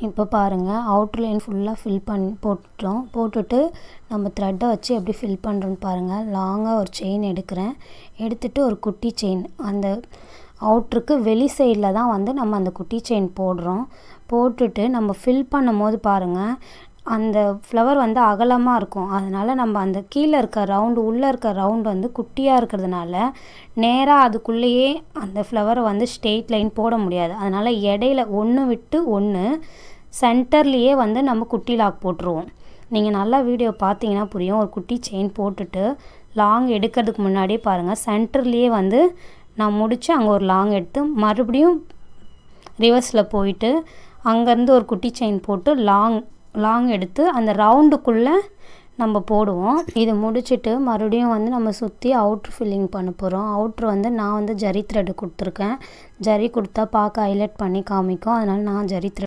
இப்போ பாருங்கள் outer line ஃபுல்லாக ஃபில் போட்டுட்டோம். போட்டுட்டு நம்ம த்ரெட்டை வச்சு எப்படி ஃபில் பண்ணுறோன்னு பாருங்கள். லாங்காக ஒரு செயின் எடுக்கிறேன். எடுத்துகிட்டு ஒரு குட்டி செயின் அந்த அவுட்ருக்கு வெளி சைடில் தான் வந்து நம்ம அந்த குட்டி செயின் போடுறோம். போட்டுட்டு நம்ம ஃபில் பண்ணும் போது பாருங்கள் அந்த ஃப்ளவர் வந்து அகலமாக இருக்கும். அதனால் நம்ம அந்த கீழே இருக்க ரவுண்டு உள்ளே இருக்க ரவுண்டு வந்து குட்டியாக இருக்கிறதுனால நேராக அதுக்குள்ளேயே அந்த ஃப்ளவரை வந்து ஸ்ட்ரெயிட் லைன் போட முடியாது. அதனால் இடையில ஒன்று விட்டு ஒன்று சென்டர்லேயே வந்து நம்ம குட்டி லாக் போட்டுருவோம். நீங்கள் நல்லா வீடியோ பார்த்தீங்கன்னா புரியும். ஒரு குட்டி செயின் போட்டுட்டு லாங் எடுக்கிறதுக்கு முன்னாடியே பாருங்கள் சென்டர்லேயே வந்து நான் முடித்து அங்கே ஒரு லாங் எடுத்து மறுபடியும் ரிவர்ஸில் போயிட்டு அங்கேருந்து ஒரு குட்டி செயின் போட்டு லாங் எடுத்து அந்த ரவுண்டுக்குள்ளே நம்ம போடுவோம். இது முடிச்சுட்டு மறுபடியும் வந்து நம்ம சுற்றி அவுட்ரு ஃபில்லிங் பண்ண போகிறோம். அவுட்ரு வந்து நான் வந்து ஜரி த்ரெட்டு கொடுத்துருக்கேன். ஜரி கொடுத்தா பார்க்க ஹைலைட் பண்ணி காமிக்கும். அதனால் நான் ஜரி த்ரெட்